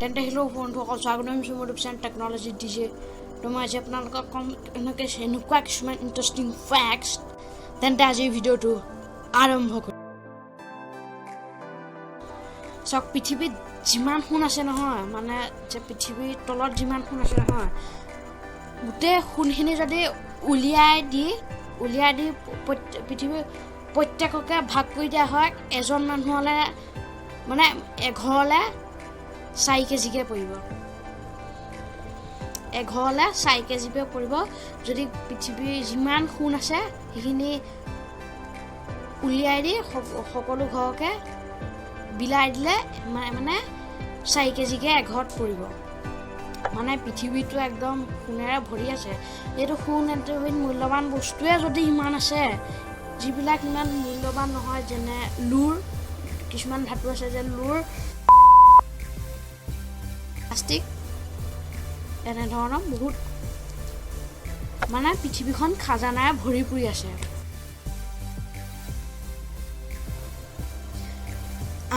তেন্তে হেল্ল' বন্ধুসকল, স্বাগতম জনাইছোঁ মোৰ ইউটিউব চেনেল টেকন'লজি ডিজে। তো মই আজি আপোনালোকক কম এনেকুৱা কিছুমান ইণ্টাৰেষ্টিং ফেক্টছ। তেন্তে আজিৰ ভিডিঅ'টো আৰম্ভ কৰিম। চাওক, পৃথিৱীত যিমান সোণ আছে নহয়, মানে যে পৃথিৱীৰ তলত যিমান সোণ আছে নহয়, গোটেই সোণখিনি যদি উলিয়াই দি পৃথিৱীৰ প্ৰত্যেককে ভাগ কৰি দিয়া হয়, এজন মানুহলৈ মানে এঘৰলৈ 4 কেজিকৈ পৰিব। এঘৰলৈ 4 কেজিকৈ পৰিব। যদি পৃথিৱীৰ যিমান সোণ আছে সেইখিনি উলিয়াই দি সকলো ঘৰকে বিলাই দিলে মানে 4 কেজিকৈ এঘৰত পৰিব। মানে পৃথিৱীটো একদম সোণেৰে ভৰি আছে। এইটো সোণ এবিধ মূল্যৱান বস্তুৱে যদি ইমান আছে, যিবিলাক ইমান মূল্যৱান নহয়, যেনে লুৰ, কিছুমান ধাতু আছে যে লুৰ, প্লাষ্টিক, এনেধৰণৰ বহুত মানে পৃথিৱীখন খাজানাৰে ভৰি পৰি আছে।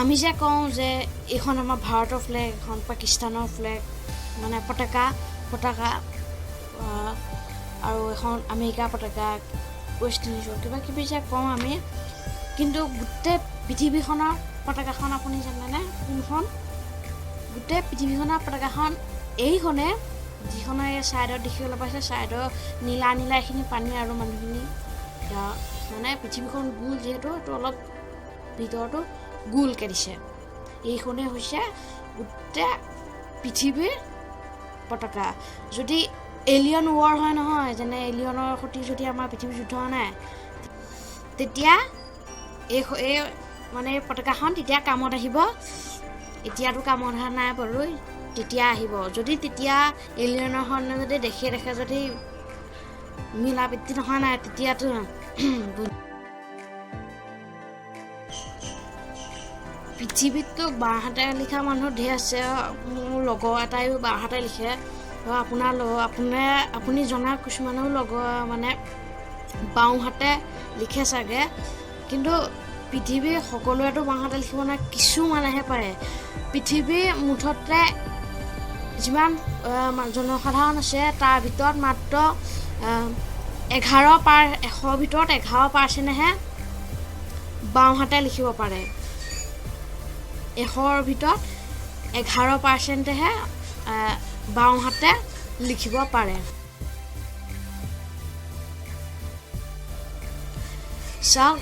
আমি যে কওঁ যে এইখন আমাৰ ভাৰতৰ ফ্লেগ, এখন পাকিস্তানৰ ফ্লেগ, মানে পতাকা আৰু এখন আমেৰিকাৰ পতাকা, ৱেষ্ট ইণ্ডিজৰ কিবা কিবি যে কওঁ আমি, কিন্তু গোটেই পৃথিৱীখনৰ পতাকাখন আপুনি জানেনে কোনখন? গোটেই পৃথিৱীখনৰ পতাকাখন এইখনে, যিখনৰ এই ছাইডত দেখিবলৈ পাইছে, ছাইডৰ নীলা এইখিনি পানী আৰু মানুহখিনি, মানে পৃথিৱীখন গোল যিহেতু, এইটো অলপ ভিতৰতো গোলকৈ দিছে। এইখনেই হৈছে গোটেই পৃথিৱীৰ পতাকা। যদি এলিয়ন ৱাৰ হয় নহয়, যেনে এলিয়নৰ সৈতে যদি আমাৰ পৃথিৱীৰ যুদ্ধ হোৱা নাই, তেতিয়া এই মানে পতাকাখন তেতিয়া কামত আহিব। এতিয়াতো কামত অহা নাই বাৰু, তেতিয়া আহিব। যদি তেতিয়া এলিয়নৰখন যদি দেখে যদি মিলা প্ৰীতি নহয় নাই, তেতিয়াতো পৃথিৱীততো বাঁহাতে লিখা মানুহ ধেৰ আছে। মোৰ লগৰ এটাইও বাঁহাতে লিখে। আপুনি জনা কিছুমানেও লগৰ মানে বাওঁহাতে লিখে চাগে, কিন্তু পৃথিৱীৰ সকলোৱেতো বাওঁহাতে লিখিব নোৱাৰে, কিছুমানেহে পাৰে। পৃথিৱীৰ মুঠতে যিমান জনসাধাৰণ আছে, তাৰ ভিতৰত মাত্ৰ 100% ভিতৰত 11%হে বাওঁহাতে লিখিব পাৰে। 100ৰ ভিতৰত 11%হে বাওঁহাতে লিখিব পাৰে। চাওক,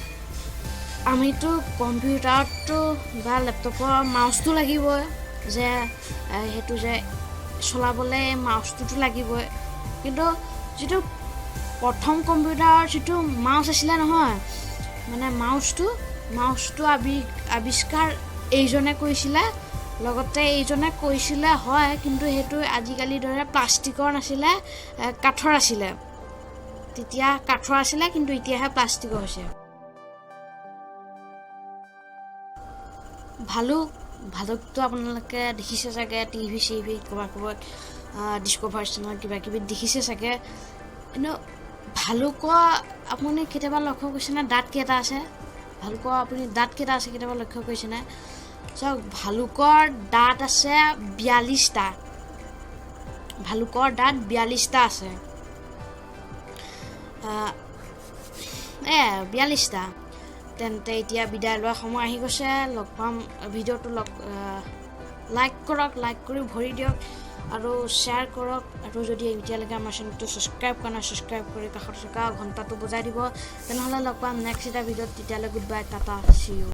আমিতো কম্পিউটাৰতো বা লেপটপৰ মাউচটো লাগিবই, যে সেইটো যে চলাবলৈ মাউচটোতো লাগিবই। কিন্তু যিটো প্ৰথম কম্পিউটাৰৰ যিটো মাউচ আছিলে নহয়, মানে মাউচটো আৱিষ্কাৰ এইজনে কৰিছিলে, লগতে এইজনে কৰিছিলে হয়, কিন্তু সেইটো আজিকালিৰ দৰে প্লাষ্টিকৰ নাছিলে, কাঠৰ আছিলে। তেতিয়া কাঠৰ আছিলে, কিন্তু এতিয়াহে প্লাষ্টিকৰ হৈছে। ভালুকটো আপোনালোকে দেখিছে চাগে, টিভি ক'ৰবাত ডিস্কভাৰী চেনেল কিবা কিবি দেখিছে চাগে। কিন্তু ভালুকৰ আপুনি কেতিয়াবা লক্ষ্য কৰিছেনে দাঁত কেইটা আছে? কেতিয়াবা লক্ষ্য কৰিছেনে? চাওক, ভালুকৰ দাঁত আছে 42টা। 42টা আছে। 42টা। তেন্তে এতিয়া বিদায় লোৱাৰ সময় আহি গৈছে। লগ পাম। ভিডিঅ'টো লাইক কৰি ভৰি দিয়ক আৰু শ্বেয়াৰ কৰক। আৰু যদি এতিয়ালৈকে আমাৰ চেনেলটো ছাবস্ক্ৰাইব কৰা নাই, ছাবস্ক্ৰাইব কৰি কাষত থকা ঘণ্টাটো বজাই দিব। তেনেহ'লে লগ পাম নেক্সট এটা ভিডিঅ'ত। তেতিয়ালৈ good bye, tata, see U.